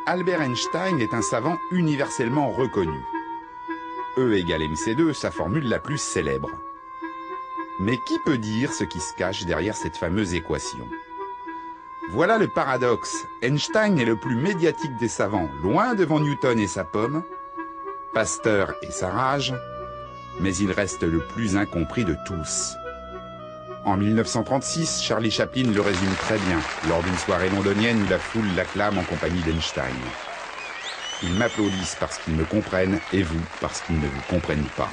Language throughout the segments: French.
Albert Einstein est un savant universellement reconnu. E égale mc2, sa formule la plus célèbre. Mais qui peut dire ce qui se cache derrière cette fameuse équation? Voilà le paradoxe. Einstein est le plus médiatique des savants, loin devant Newton et sa pomme, Pasteur et sa rage, mais il reste le plus incompris de tous. En 1936, Charlie Chaplin le résume très bien, lors d'une soirée londonienne où la foule l'acclame en compagnie d'Einstein. Ils m'applaudissent parce qu'ils me comprennent, et vous parce qu'ils ne vous comprennent pas.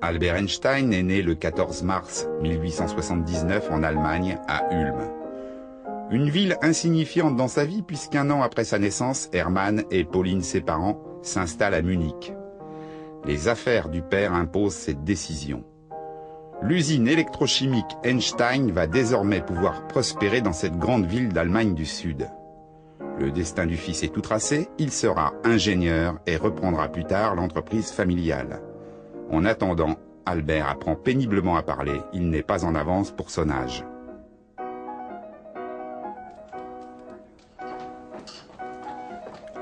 Albert Einstein est né le 14 mars 1879 en Allemagne, à Ulm. Une ville insignifiante dans sa vie puisqu'un an après sa naissance, Hermann et Pauline, ses parents, s'installent à Munich. Les affaires du père imposent cette décision. L'usine électrochimique Einstein va désormais pouvoir prospérer dans cette grande ville d'Allemagne du Sud. Le destin du fils est tout tracé, il sera ingénieur et reprendra plus tard l'entreprise familiale. En attendant, Albert apprend péniblement à parler, il n'est pas en avance pour son âge.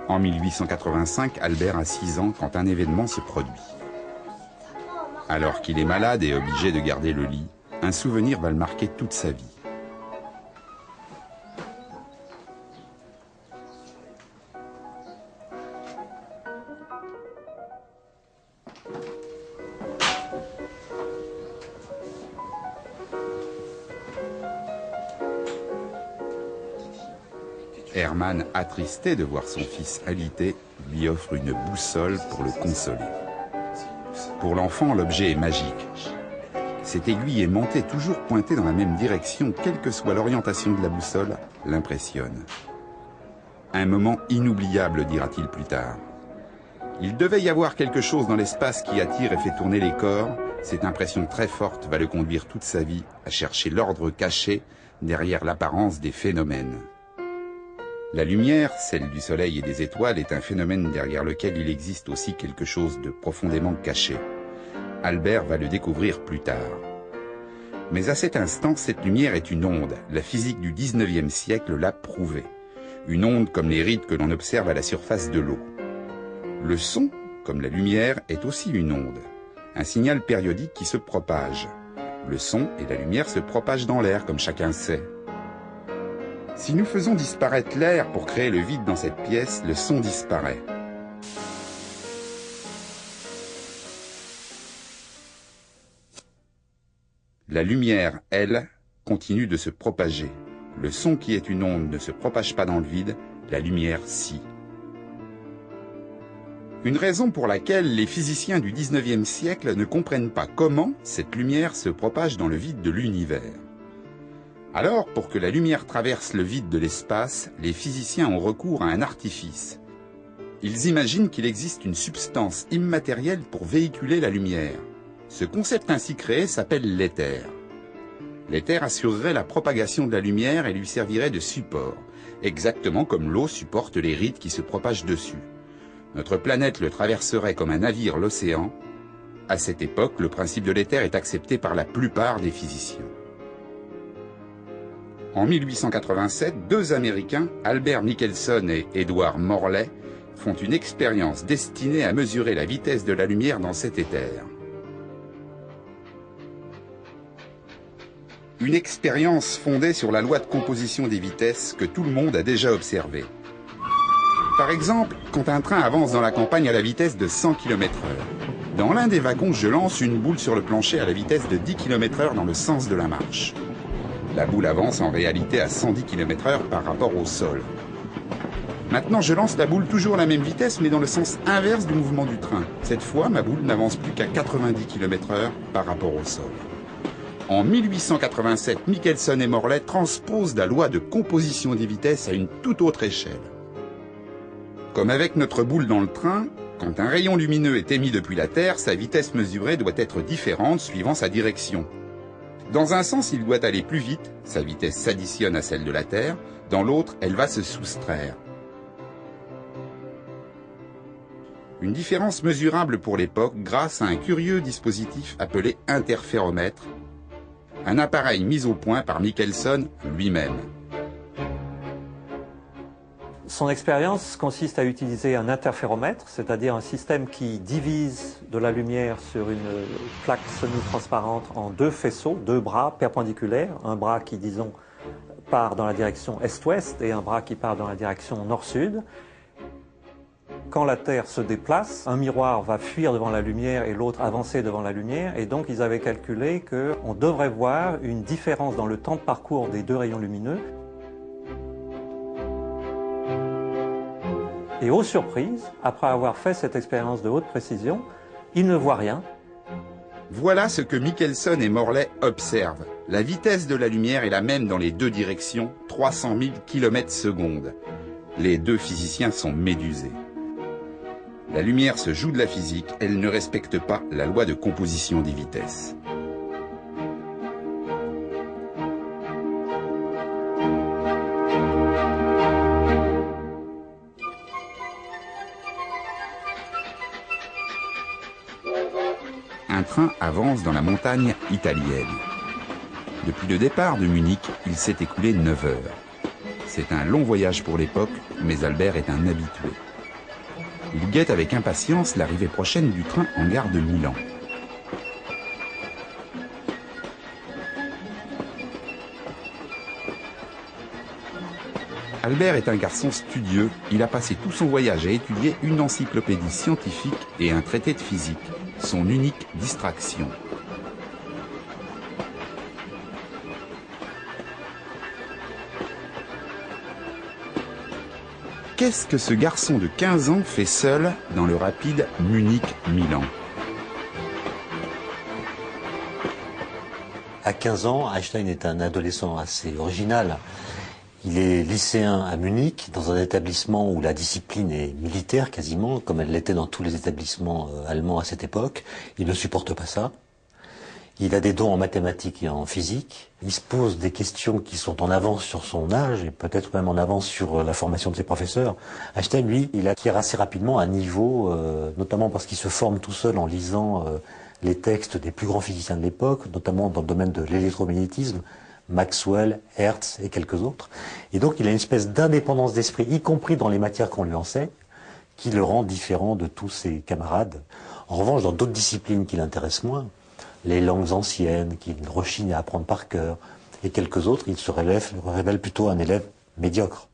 En 1885, Albert a 6 ans quand un événement se produit. Alors qu'il est malade et obligé de garder le lit, un souvenir va le marquer toute sa vie. Hermann, attristé de voir son fils alité, lui offre une boussole pour le consoler. Pour l'enfant, l'objet est magique. Cette aiguille aimantée, toujours pointée dans la même direction, quelle que soit l'orientation de la boussole, l'impressionne. Un moment inoubliable, dira-t-il plus tard. Il devait y avoir quelque chose dans l'espace qui attire et fait tourner les corps. Cette impression très forte va le conduire toute sa vie à chercher l'ordre caché derrière l'apparence des phénomènes. La lumière, celle du soleil et des étoiles, est un phénomène derrière lequel il existe aussi quelque chose de profondément caché. Albert va le découvrir plus tard. Mais à cet instant, cette lumière est une onde. La physique du 19e siècle l'a prouvé. Une onde comme les rides que l'on observe à la surface de l'eau. Le son, comme la lumière, est aussi une onde. Un signal périodique qui se propage. Le son et la lumière se propagent dans l'air, comme chacun sait. Si nous faisons disparaître l'air pour créer le vide dans cette pièce, le son disparaît. La lumière, elle, continue de se propager. Le son qui est une onde ne se propage pas dans le vide, la lumière si. Une raison pour laquelle les physiciens du 19e siècle ne comprennent pas comment cette lumière se propage dans le vide de l'univers. Alors, pour que la lumière traverse le vide de l'espace, les physiciens ont recours à un artifice. Ils imaginent qu'il existe une substance immatérielle pour véhiculer la lumière. Ce concept ainsi créé s'appelle l'éther. L'éther assurerait la propagation de la lumière et lui servirait de support, exactement comme l'eau supporte les rides qui se propagent dessus. Notre planète le traverserait comme un navire l'océan. À cette époque, le principe de l'éther est accepté par la plupart des physiciens. En 1887, 2 Américains, Albert Michelson et Edward Morley, font une expérience destinée à mesurer la vitesse de la lumière dans cet éther. Une expérience fondée sur la loi de composition des vitesses que tout le monde a déjà observée. Par exemple, quand un train avance dans la campagne à la vitesse de 100 km/h, dans l'un des wagons, je lance une boule sur le plancher à la vitesse de 10 km/h dans le sens de la marche. La boule avance en réalité à 110 km/h par rapport au sol. Maintenant, je lance la boule toujours à la même vitesse, mais dans le sens inverse du mouvement du train. Cette fois, ma boule n'avance plus qu'à 90 km/h par rapport au sol. En 1887, Michelson et Morley transposent la loi de composition des vitesses à une toute autre échelle. Comme avec notre boule dans le train, quand un rayon lumineux est émis depuis la Terre, sa vitesse mesurée doit être différente suivant sa direction. Dans un sens, il doit aller plus vite, sa vitesse s'additionne à celle de la Terre, dans l'autre, elle va se soustraire. Une différence mesurable pour l'époque grâce à un curieux dispositif appelé interféromètre, un appareil mis au point par Michelson lui-même. Son expérience consiste à utiliser un interféromètre, c'est-à-dire un système qui divise de la lumière sur une plaque semi-transparente en deux faisceaux, deux bras perpendiculaires, un bras qui, disons, part dans la direction est-ouest et un bras qui part dans la direction nord-sud. Quand la Terre se déplace, un miroir va fuir devant la lumière et l'autre avancer devant la lumière, et donc ils avaient calculé qu'on devrait voir une différence dans le temps de parcours des deux rayons lumineux. Et aux surprises, après avoir fait cette expérience de haute précision, ils ne voient rien. Voilà ce que Michelson et Morley observent. La vitesse de la lumière est la même dans les deux directions, 300 000 km/s. Les deux physiciens sont médusés. La lumière se joue de la physique, elle ne respecte pas la loi de composition des vitesses. Un train avance dans la montagne italienne. Depuis le départ de Munich, il s'est écoulé 9 heures. C'est un long voyage pour l'époque, mais Albert est un habitué. Il guette avec impatience l'arrivée prochaine du train en gare de Milan. Albert est un garçon studieux. Il a passé tout son voyage à étudier une encyclopédie scientifique et un traité de physique, son unique distraction. Qu'est-ce que ce garçon de 15 ans fait seul dans le rapide Munich-Milan? À 15 ans, Einstein est un adolescent assez original. Il est lycéen à Munich, dans un établissement où la discipline est militaire quasiment, comme elle l'était dans tous les établissements allemands à cette époque. Il ne supporte pas ça. Il a des dons en mathématiques et en physique. Il se pose des questions qui sont en avance sur son âge et peut-être même en avance sur la formation de ses professeurs. Einstein, lui, il acquiert assez rapidement un niveau, notamment parce qu'il se forme tout seul en lisant les textes des plus grands physiciens de l'époque, notamment dans le domaine de l'électromagnétisme, Maxwell, Hertz et quelques autres. Et donc il a une espèce d'indépendance d'esprit, y compris dans les matières qu'on lui enseigne, qui le rend différent de tous ses camarades. En revanche, dans d'autres disciplines qui l'intéressent moins, les langues anciennes, qu'il rechigne à apprendre par cœur, et quelques autres, il se révèle plutôt un élève médiocre.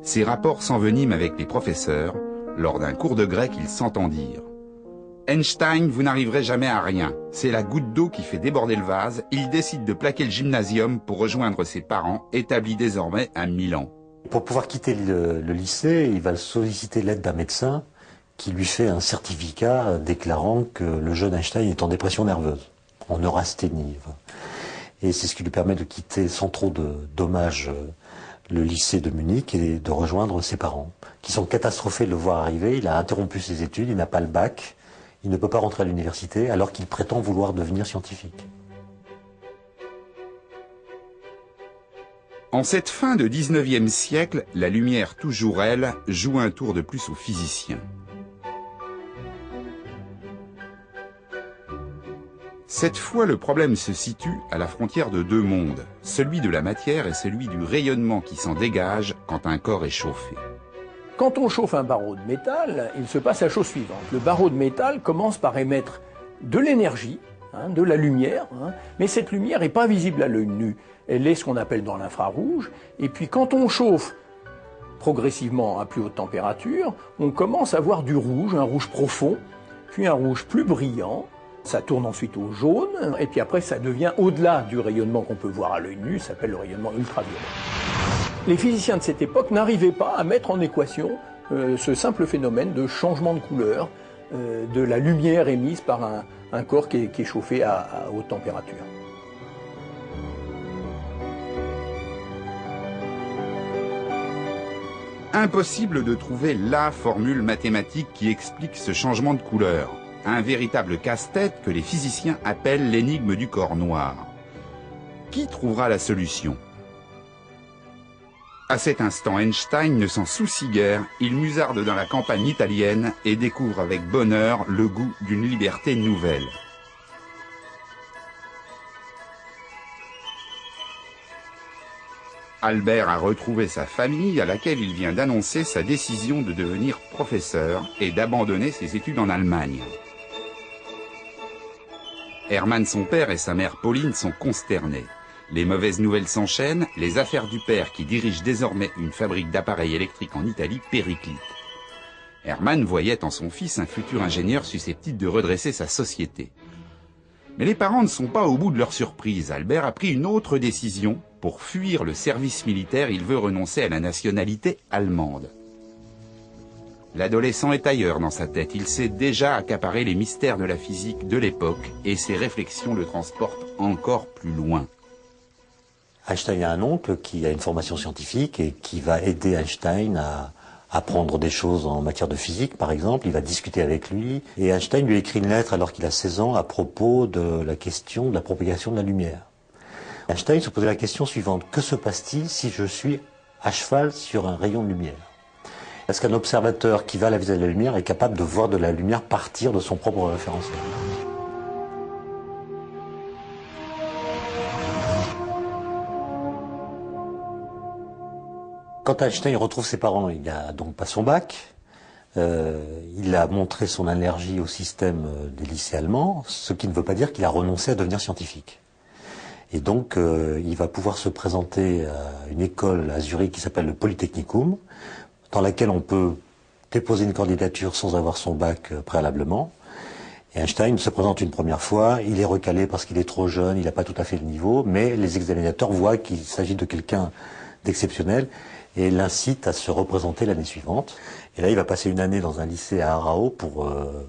Ses rapports s'enveniment avec les professeurs. Lors d'un cours de grec, ils s'entendirent. Einstein, vous n'arriverez jamais à rien. C'est la goutte d'eau qui fait déborder le vase. Il décide de plaquer le gymnasium pour rejoindre ses parents, établis désormais à Milan. Pour pouvoir quitter le lycée, il va solliciter l'aide d'un médecin qui lui fait un certificat déclarant que le jeune Einstein est en dépression nerveuse, en neurasthénie. Et c'est ce qui lui permet de quitter sans trop de dommages le lycée de Munich et de rejoindre ses parents, qui sont catastrophés de le voir arriver. Il a interrompu ses études, il n'a pas le bac, il ne peut pas rentrer à l'université alors qu'il prétend vouloir devenir scientifique. En cette fin de 19e siècle, la lumière, toujours elle, joue un tour de plus aux physiciens. Cette fois, le problème se situe à la frontière de deux mondes, celui de la matière et celui du rayonnement qui s'en dégage quand un corps est chauffé. Quand on chauffe un barreau de métal, il se passe la chose suivante. Le barreau de métal commence par émettre de l'énergie, de la lumière, mais cette lumière n'est pas visible à l'œil nu. Elle est ce qu'on appelle dans l'infrarouge. Et puis quand on chauffe progressivement à plus haute température, on commence à voir du rouge, un rouge profond, puis un rouge plus brillant. Ça tourne ensuite au jaune, et puis après ça devient au-delà du rayonnement qu'on peut voir à l'œil nu, ça s'appelle le rayonnement ultraviolet. Les physiciens de cette époque n'arrivaient pas à mettre en équation ce simple phénomène de changement de couleur de la lumière émise par un corps qui est chauffé à haute température. Impossible de trouver la formule mathématique qui explique ce changement de couleur. Un véritable casse-tête que les physiciens appellent l'énigme du corps noir. Qui trouvera la solution? À cet instant, Einstein ne s'en soucie guère, il musarde dans la campagne italienne et découvre avec bonheur le goût d'une liberté nouvelle. Albert a retrouvé sa famille à laquelle il vient d'annoncer sa décision de devenir professeur et d'abandonner ses études en Allemagne. Hermann, son père, et sa mère Pauline sont consternés. Les mauvaises nouvelles s'enchaînent, les affaires du père, qui dirige désormais une fabrique d'appareils électriques en Italie, périclitent. Hermann voyait en son fils un futur ingénieur susceptible de redresser sa société. Mais les parents ne sont pas au bout de leur surprise. Albert a pris une autre décision. Pour fuir le service militaire, il veut renoncer à la nationalité allemande. L'adolescent est ailleurs dans sa tête. Il sait déjà accaparer les mystères de la physique de l'époque et ses réflexions le transportent encore plus loin. Einstein a un oncle qui a une formation scientifique et qui va aider Einstein à apprendre des choses en matière de physique, par exemple. Il va discuter avec lui. Et Einstein lui écrit une lettre alors qu'il a 16 ans à propos de la question de la propagation de la lumière. Einstein se posait la question suivante. Que se passe-t-il si je suis à cheval sur un rayon de lumière? Est-ce qu'un observateur qui va à la vitesse de la lumière est capable de voir de la lumière partir de son propre référentiel? Quand Einstein retrouve ses parents, il n'a donc pas son bac. Il a montré son allergie au système des lycées allemands, ce qui ne veut pas dire qu'il a renoncé à devenir scientifique. Et donc, il va pouvoir se présenter à une école à Zurich qui s'appelle le Polytechnicum, dans laquelle on peut déposer une candidature sans avoir son bac préalablement. Et Einstein se présente une première fois, il est recalé parce qu'il est trop jeune, il n'a pas tout à fait le niveau, mais les examinateurs voient qu'il s'agit de quelqu'un d'exceptionnel et l'incitent à se représenter l'année suivante. Et là, il va passer une année dans un lycée à Aarau pour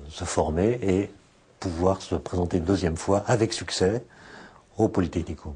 se former et pouvoir se présenter une deuxième fois avec succès au Polytechnicum.